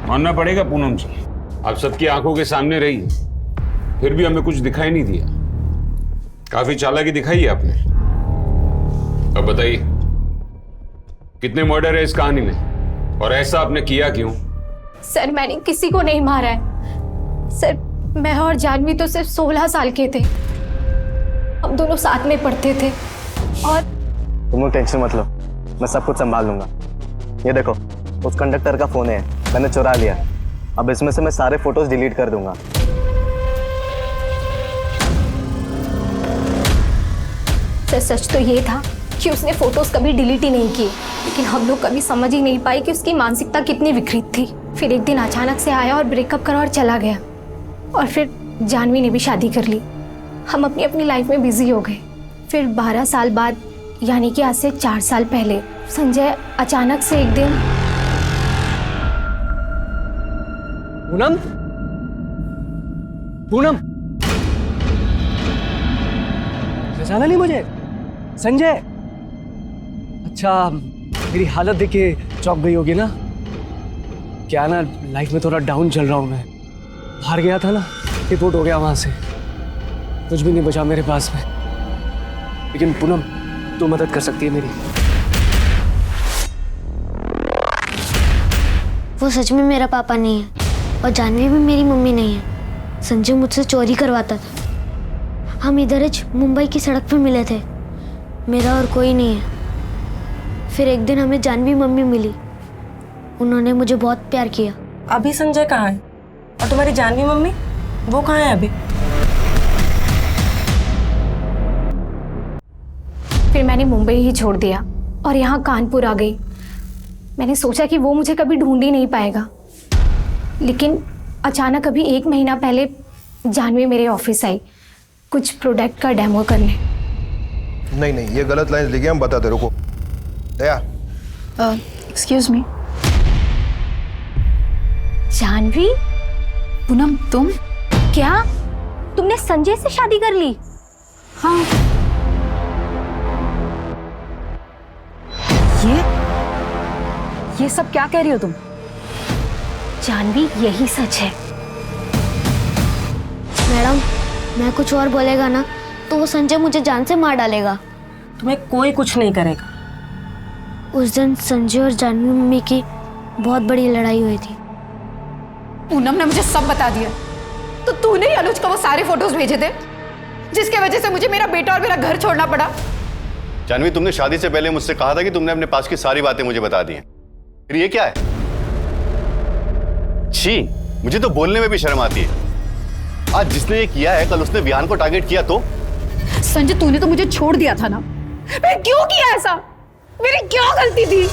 [SPEAKER 3] मानना पड़ेगा पूनम जी, आप सबकी आंखों के सामने रही, फिर भी हमें कुछ दिखाई नहीं दिया। काफी चालाकी दिखाई है आपने। अब बताइए, कितने मर्डर है इस कहानी में और ऐसा आपने किया क्यों?
[SPEAKER 15] सर, मैंने किसी को नहीं मारा है सर। मैं और जानवी तो सिर्फ 16 साल के थे। हम दोनों साथ में पढ़ते थे। और
[SPEAKER 11] तुम लोग टेंशन मत लो, मैं सब कुछ संभाल लूंगा। ये देखो, उस कंडक्टर का फोन है, मैंने चुरा लिया। अब इसमें से मैं सारे फोटोज डिलीट कर दूंगा।
[SPEAKER 15] सर, सच तो ये था कि उसने फोटोज कभी डिलीट ही नहीं किए, लेकिन हम लोग कभी समझ ही नहीं पाए कि उसकी मानसिकता कितनी विकृत थी। फिर एक दिन अचानक से आया और ब्रेकअप करा और चला गया, और फिर जानवी ने भी शादी कर ली। हम अपनी अपनी लाइफ में बिजी हो गए। फिर 12 साल बाद, यानी कि आज से 4 साल पहले, संजय अचानक से एक दिन।
[SPEAKER 2] पूनम, पूनम, पहचाना नहीं मुझे? संजय। अच्छा, मेरी हालत देख के चौंक गई होगी ना? क्या ना, लाइफ में थोड़ा डाउन चल रहा हूँ मैं। हार गया था ना, रिपोर्ट हो गया वहां से, कुछ भी नहीं बचा मेरे पास में। लेकिन पूनम, तू मदद कर सकती है मेरी।
[SPEAKER 20] वो सच में मेरा पापा नहीं है और जानवी भी मेरी मम्मी नहीं है। संजय मुझसे चोरी करवाता था। हम इधर ही मुंबई की सड़क पे मिले थे, मेरा और कोई नहीं है। फिर एक दिन हमें जानवी मम्मी मिली, उन्होंने मुझे बहुत प्यार किया।
[SPEAKER 14] अभी संजय कहाँ है? और तुम्हारी जानवी मम्मी, वो कहाँ है अभी?
[SPEAKER 15] फिर मैंने मुंबई ही छोड़ दिया और यहाँ कानपुर आ गई। मैंने सोचा कि वो मुझे कभी ढूंढ ही नहीं पाएगा, लेकिन अचानक अभी 1 महीना पहले जानवी मेरे ऑफिस आई कुछ प्रोडक्ट का डेमो करने।
[SPEAKER 4] नहीं नहीं, ये गलत लाइन लिखी, हम बताते, रुको। दया,
[SPEAKER 1] एक्सक्यूज मी।
[SPEAKER 15] जानवी?
[SPEAKER 1] पूनम, तुम?
[SPEAKER 15] क्या तुमने संजय से शादी कर ली?
[SPEAKER 1] हाँ। ये सब क्या कह रही हो तुम?
[SPEAKER 15] जानवी, यही सच है।
[SPEAKER 20] मैडम, मैं कुछ और बोलेगा ना तो वो संजय मुझे जान से मार डालेगा।
[SPEAKER 14] तुम्हें कोई कुछ नहीं करेगा।
[SPEAKER 20] उस दिन संजय और जानवी मम्मी की बहुत बड़ी लड़ाई हुई थी।
[SPEAKER 1] पूनम ने मुझे सब बता दिया। तो तूने ही अनुज को वो सारे फोटोज भेजे थे जिसके वजह से मुझे मेरा बेटा और मेरा घर छोड़ना पड़ा।
[SPEAKER 13] जानवी, तुमने शादी से पहले मुझसे कहा था कि तुमने अपने पास की सारी बातें मुझे बता दी हैं। फिर ये क्या है? छी, मुझे तो बोलने में भी शर्म आती है। आज जिसने ये किया है, कल उसने विहान को टारगेट किया तो?
[SPEAKER 1] संजय, तूने तो मुझे छोड़ दिया था ना। मैं क्यों किया ऐसा? मेरी क्या गलती थी?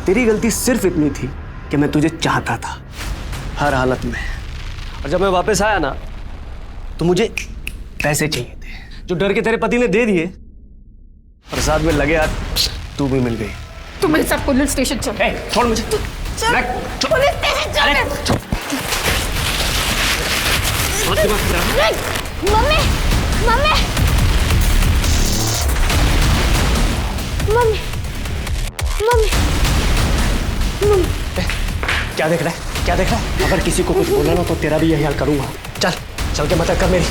[SPEAKER 2] तेरी गलती सिर्फ इतनी थी कि मैं तुझे चाहता था हर हालत में। और जब मैं वापस आया ना तो मुझे पैसे चाहिए थे जो डर के तेरे पति ने दे दिए, और साथ में लगे हाथ तू भी मिल गई।
[SPEAKER 1] तू मेरे साथ पुलिस स्टेशन चल।
[SPEAKER 2] छोड़ मुझे।
[SPEAKER 1] चल, पुलिस स्टेशन चल।
[SPEAKER 20] Mummy, mummy, mummy, mummy, mummy.
[SPEAKER 2] क्या देख रहा है? क्या देख रहा है? अगर किसी को कुछ बोला ना तो तेरा भी यही हाल करूंगा। चल के मदद कर मेरी।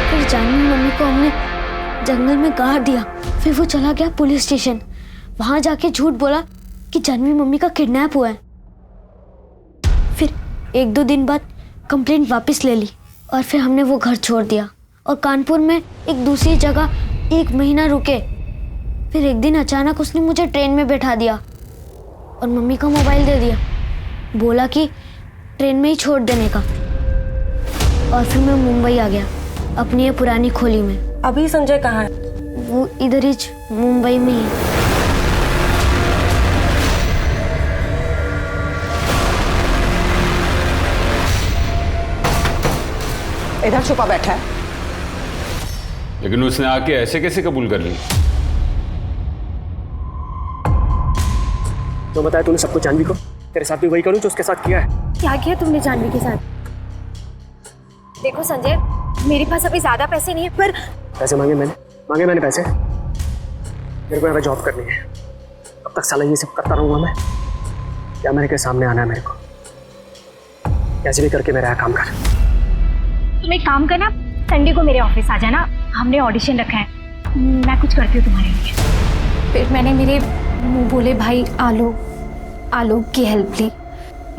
[SPEAKER 20] फिर जानवी मम्मी को हमने जंगल में गाड़ दिया। फिर वो चला गया पुलिस स्टेशन। वहां जाके झूठ बोला कि जानवी मम्मी का किडनैप हुआ है। फिर 1-2 दिन बाद कंप्लेंट वापस ले ली और फिर हमने वो घर छोड़ दिया और कानपुर में एक दूसरी जगह 1 महीना रुके। फिर एक दिन अचानक उसने मुझे ट्रेन में बैठा दिया और मम्मी का मोबाइल दे दिया। बोला कि ट्रेन में ही छोड़ देने का। और फिर मैं मुंबई आ गया अपनी ये पुरानी खोली में।
[SPEAKER 14] अभी संजय कहाँ है?
[SPEAKER 20] वो इधर ही मुंबई में ही है।
[SPEAKER 21] इधर छुपा बैठा है।
[SPEAKER 3] लेकिन उसने आके ऐसे कैसे कबूल कर ली?
[SPEAKER 2] तो बताया तूने सबको जानवी को। तेरे साथ भी वही करूं जो उसके साथ किया है।
[SPEAKER 15] क्या किया तुमने जानवी के साथ? देखो संजय, मेरे पास अभी ज्यादा पैसे नहीं है, पर
[SPEAKER 2] पैसे मांगे मैंने पैसे। मेरे को यहाँ जॉब करनी है। अब तक साला ये सब करता रहूंगा मैं? क्या मेरे के सामने आना है मेरे को? कैसे भी करके मेरा यहाँ काम कर।
[SPEAKER 15] तुम एक काम करना, संडे को मेरे ऑफिस आ जाना। हमने ऑडिशन रखा है। मैं कुछ करती हूँ तुम्हारे लिए। फिर मैंने मेरे मुंह बोले भाई आलोक की हेल्प ली।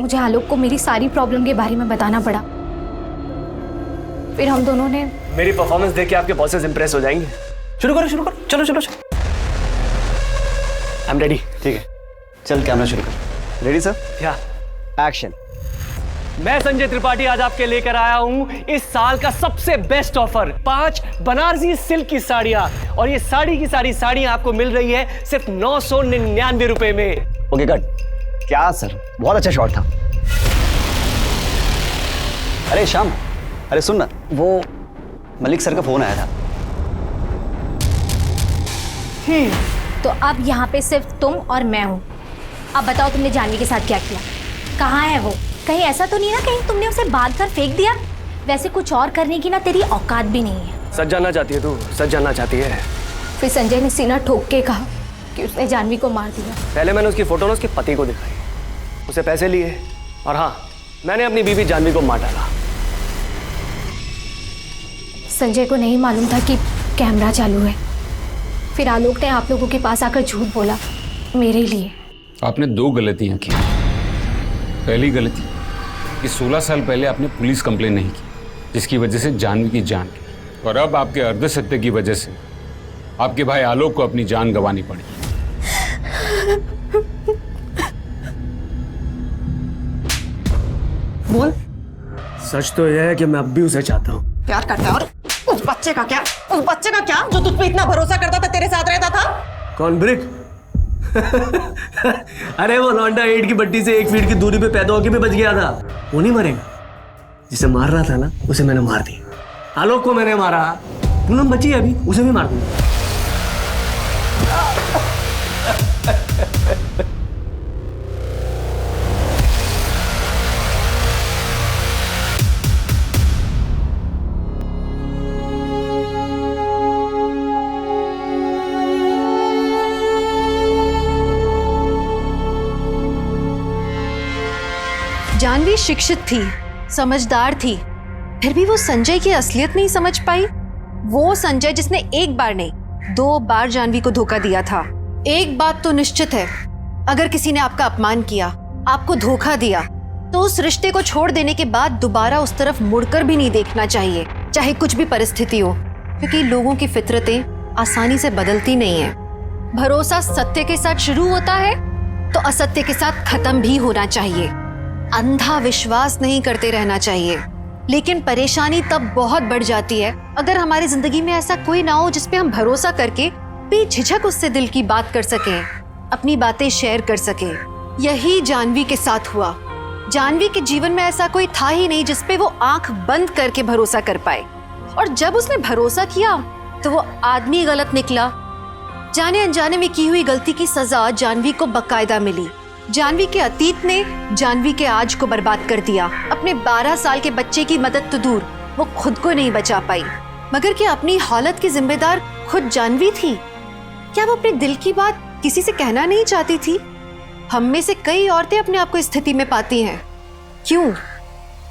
[SPEAKER 15] मुझे आलोक को मेरी सारी प्रॉब्लम के बारे में बताना पड़ा। फिर हम दोनों ने
[SPEAKER 2] मेरी परफॉर्मेंस देख के आपके बॉसेस इंप्रेस हो जाएंगे। शुरू करो, चलो। I am ready.
[SPEAKER 5] ठीक है, चल कैमरा शुरू कर। Ready sir?
[SPEAKER 2] या
[SPEAKER 5] एक्शन।
[SPEAKER 2] मैं संजय त्रिपाठी आज आपके लेकर आया हूं इस साल का सबसे बेस्ट ऑफर, 5 बनारसी सिल्क की साड़ियां, और ये साड़ी की सारी साड़ियां आपको मिल रही है सिर्फ 999 रुपए में।
[SPEAKER 5] Okay cut. क्या सर, बहुत अच्छा शॉट था। अरे श्याम, अरे सुन ना, वो मलिक सर का फोन आया था।
[SPEAKER 15] तो अब यहाँ पे सिर्फ तुम और मैं हूँ। अब बताओ तुमने जानवी के साथ क्या किया? कहाँ है वो? कहीं ऐसा तो नहीं ना कहीं तुमने उसे बांध कर फेंक दिया? वैसे कुछ और करने की ना तेरी औकात भी नहीं है।
[SPEAKER 2] सच जानना चाहती है तू? सच जानना चाहती है?
[SPEAKER 15] फिर संजय ने सीना ठोक के कहा कि उसने जानवी को मार दिया।
[SPEAKER 2] पहले मैंने उसकी फोटो ना उसके पति को दिखाई, उसे पैसे लिए, और हाँ, मैंने अपनी बीवी जानवी को मार डाला।
[SPEAKER 15] संजय को नहीं मालूम था कि कैमरा चालू है। फिर आलोक ने आप लोगों के पास आकर झूठ बोला मेरे लिए।
[SPEAKER 3] आपने 2 गलतियां की। पहली गलती कि 16 साल पहले आपने पुलिस कंप्लेन नहीं की, जिसकी वजह से जानवी की जान गई, और अब आपके अर्धसत्य की वजह से आपके भाई आलोक को अपनी जान गंवानी पड़ी।
[SPEAKER 14] बोल।
[SPEAKER 2] सच तो यह है कि मैं अब भी उसे चाहता हूँ।
[SPEAKER 14] प्यार करता है। और उस बच्चे का क्या जो तुझ पे इतना भरोसा करता था, तेरे साथ रहता था?
[SPEAKER 2] कौन? ब्रिक? अरे वो लौंडा 8 की बट्टी से 1 फीट की दूरी पे पैदा होके भी बच गया था। वो नहीं मरेगा। जिसे मार रहा था ना, उसे मैंने मार दिया। आलोक को मैंने मारा, पूनम बची है अभी, उसे भी मार दूंगा।
[SPEAKER 7] जानवी शिक्षित थी, समझदार थी, फिर भी वो संजय की असलियत नहीं समझ पाई। वो संजय जिसने एक बार नहीं 2 बार जानवी को धोखा दिया था। एक बात तो निश्चित है, अगर किसी ने आपका अपमान किया, आपको धोखा दिया, तो उस रिश्ते को छोड़ देने के बाद दोबारा उस तरफ मुड़कर भी नहीं देखना चाहिए, चाहे कुछ भी परिस्थिति हो, क्योंकि लोगों की फितरतें आसानी से बदलती नहीं है। भरोसा सत्य के साथ शुरू होता है तो असत्य के साथ खत्म भी होना चाहिए। अंधा विश्वास नहीं करते रहना चाहिए। लेकिन परेशानी तब बहुत बढ़ जाती है अगर हमारी जिंदगी में ऐसा कोई ना हो जिस पे हम भरोसा करके बेझिझक उससे दिल की बात कर सकें, अपनी बातें शेयर कर सकें। यही जानवी के साथ हुआ। जानवी के जीवन में ऐसा कोई था ही नहीं जिस पे वो आंख बंद करके भरोसा कर पाए, और जब उसने भरोसा किया तो वो आदमी गलत निकला। जाने अनजाने में की हुई गलती की सजा जानवी को बकायदा मिली। जानवी के अतीत ने जानवी के आज को बर्बाद कर दिया। अपने 12 साल के बच्चे की मदद तो दूर, वो खुद को नहीं बचा पाई। मगर क्या अपनी हालत की जिम्मेदार खुद जानवी थी? क्या वो अपने दिल की बात किसी से कहना नहीं चाहती थी? हम में से कई औरतें अपने आप को इस स्थिति में पाती हैं। क्यों?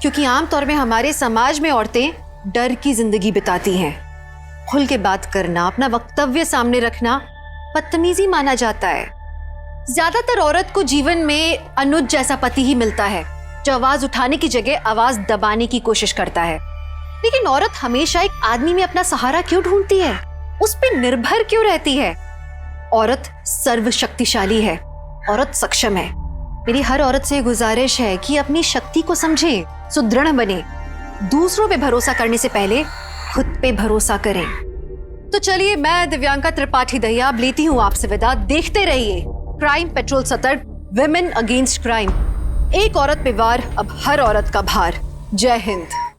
[SPEAKER 7] क्योंकि आमतौर में हमारे समाज में औरतें डर की जिंदगी बिताती हैं। खुल के बात करना, अपना वक्तव्य सामने रखना बदतमीजी माना जाता है। ज्यादातर औरत को जीवन में अनुज जैसा पति ही मिलता है, जो आवाज उठाने की जगह आवाज दबाने की कोशिश करता है। लेकिन औरत हमेशा एक आदमी में अपना सहारा क्यों ढूंढती है? उस पर निर्भर क्यों रहती है? औरत सर्वशक्तिशाली है, औरत सक्षम है। मेरी हर औरत से गुजारिश है कि अपनी शक्ति को समझे, सुदृढ़ बने, दूसरों पे भरोसा करने से पहले खुद पे भरोसा करें। तो चलिए, मैं दिव्यांका त्रिपाठी दहिया अब लेती हूँ आपसे विदा। देखते रहिए क्राइम पेट्रोल सतर्क, विमेन अगेंस्ट क्राइम। एक औरत पे वार, अब हर औरत का भार। जय हिंद।